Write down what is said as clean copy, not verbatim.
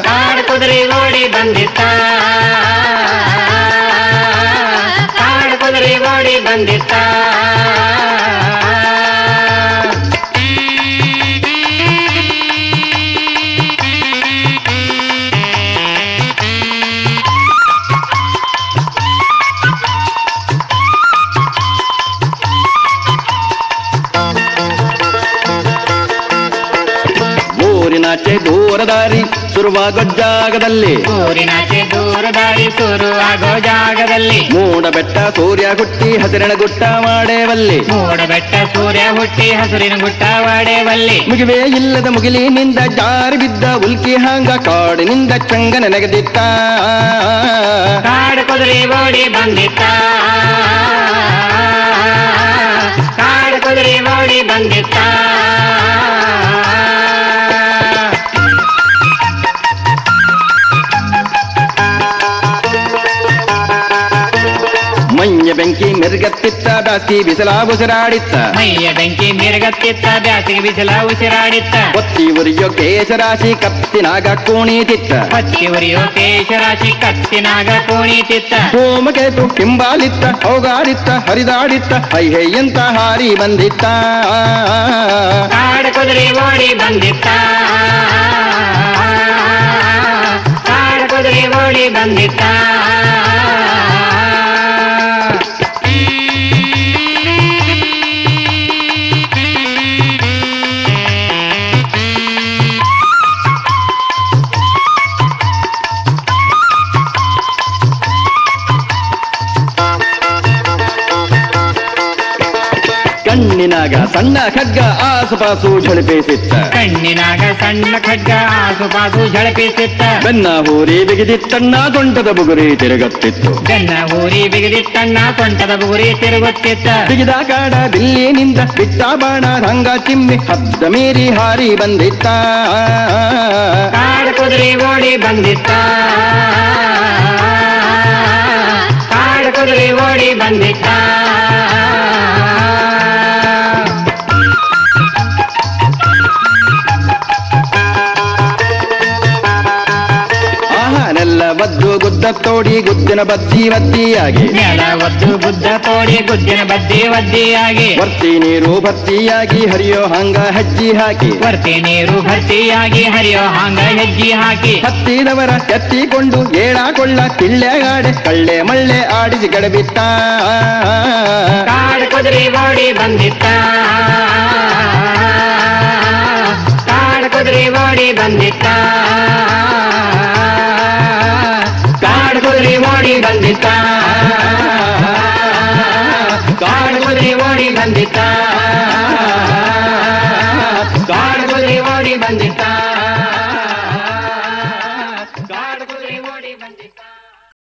ಕಾಡು ಕುದುರೆ ಓಡಿ ಬಂದಿತ್ತ ಕಾಡು ಕುದುರೆ ಓಡಿ ಬಂದಿತ್ತ ಊರಿನಾಚೆ ದೂರ ದಾರಿ ಶುರುವಾಗೋ ಜಾಗದಲ್ಲಿ ಊರಿನಾಚೆ ದೂರ ದಾರಿ ಶುರುವಾಗೋ ಜಾಗದಲ್ಲಿ ಮೂಡ ಬೆಟ್ಟ ಸೂರ್ಯ ಹುಟ್ಟಿ ಹಸಿರಿನ ಗುಟ್ಟ ಮಾಡೇವಲ್ಲಿ ಮೂಡ ಬೆಟ್ಟ ಸೂರ್ಯ ಹುಟ್ಟಿ ಹಸುರಿನ ಗುಟ್ಟ ವಾಡೇವಲ್ಲಿ ಮುಗಿವೇ ಇಲ್ಲದ ಮುಗಿಲಿನಿಂದ ಜಾರಿ ಬಿದ್ದ ಉಲ್ಕಿ ಹಾಂಗ ಕಾಡಿನಿಂದ ಚಂಗನ ನೆಗೆದಿತ್ತ ಕಾಡು ಕುದುರೆ ಓಡಿ ಬಂದಿತ್ತ ಕಾಡು ಕುದುರೆ ಓಡಿ ಬಂದಿತ್ತ ಮೈಯ ಬೆಂಕಿ ಮಿರ್ಗತ್ತಿತ್ತ ಬ್ಯಾಸಿ ಬಿಸಿಲ ಉಸಿರಾಡಿತ್ತ ಮೈಯ ಬೆಂಕಿ ಮಿರ್ಗತ್ತಿತ್ತ ಬ್ಯಾಸಿಗೆ ಬಿಸಿಲ ಉಸಿರಾಡಿತ್ತ ಒತ್ತಿ ಉರಿಯೋ ಕೇಶರಾಶಿ ಕತ್ತಿನಾಗ ಕುಣಿತಿತ್ತ ಹಚ್ಚಿ ಉರಿಯೋ ಕೇಶರಾಶಿ ಕತ್ತಿನಾಗ ಕುಣಿತಿತ್ತ ಸೋಮಕೇತು ಕಿಂಬಾಲಿತ್ತ ಹೋಗಾಡಿತ್ತ ಹರಿದಾಡಿತ್ತ ಹೈ ಹೈ ಅಂತ ಹಾರಿ ಬಂದಿತ್ತ ಕಾಡು ಕುದುರೆ ಓಡಿ ಬಂದಿತ್ತ ಕಾಡು ಕುದುರೆ ಓಡಿ ಬಂದಿತ್ತ ಕಣ್ಣಿನಾಗ ಸಣ್ಣ ಖಡ್ಗ ಆಸುಪಾಸು ಝಳಪಿಸಿತ್ತ ಕಣ್ಣಿನಾಗ ಸಣ್ಣ ಖಡ್ಗ ಆಸುಪಾಸು ಝಳಪಿಸಿತ್ತ ಬೆನ್ನ ಹೂರಿ ಬಿಗಿದಿತ್ತಣ್ಣ ಸೊಂಟದ ಬುಗುರಿ ತಿರುಗುತ್ತಿತ್ತು ಬೆನ್ನ ಊರಿ ಬಿಗಿದಿತ್ತಣ್ಣ ಸೊಂಟದ ಬುಗುರಿ ತಿರುಗುತ್ತಿತ್ತ ಬಿಗಿದ ಕಾಡ ಬಿಲ್ಲಿನಿಂದ ಬಿಟ್ಟ ಬಾಣ ರಂಗ ಚಿಮ್ಮಿ ಹದ್ದ ಮೀರಿ ಹಾರಿ ಬಂದಿತ್ತ ಕಾಡು ಕುದುರೆ ಓಡಿ ಬಂದಿತ್ತ ಕಾಡು ಕುದುರೆ ಓಡಿ ಬಂದಿತ್ತ ನೆಲ್ಲ ಬದ್ದು ಗುದ್ದ ತೋಡಿ ಗುದ್ದಿನ ಬದ್ದಿ ಬದ್ದಿಯಾಗಿ ನೆಲ ಒದ್ದು ಗುದ್ದ ತೋಡಿ ಗುದ್ದಿನ ಬದ್ದಿ ಒದ್ದಿಯಾಗಿ ವರ್ತಿ ನೀರು ಭರ್ತಿಯಾಗಿ ಹರಿಯೋ ಹಂಗ ಹೆಜ್ಜಿ ಹಾಕಿ ವರ್ತಿ ನೀರು ಭರ್ತಿಯಾಗಿ ಹರಿಯೋ ಹಾಂಗ ಹೆಜ್ಜಿ ಹಾಕಿ ಹತ್ತಿದವರ ಎತ್ತಿಕೊಂಡು ಏಳಾಕೊಳ್ಳ ಕಿಳ್ಳೆಗಾಡೆ ಕಳ್ಳೆ ಮಳ್ಳೆ ಆಡಿಸಿ ಗಡಬಿತ್ತ ಕಾಡು ಕುದುರೆ ಓಡಿ ಬಂದಿತ್ತ ಕಾಡು ಕುದುರೆ ಓಡಿ ಬಂದಿತ್ತ ಕಾಡು ಕುದುರೆ ಓಡಿ ಬಂದಿತ್ತ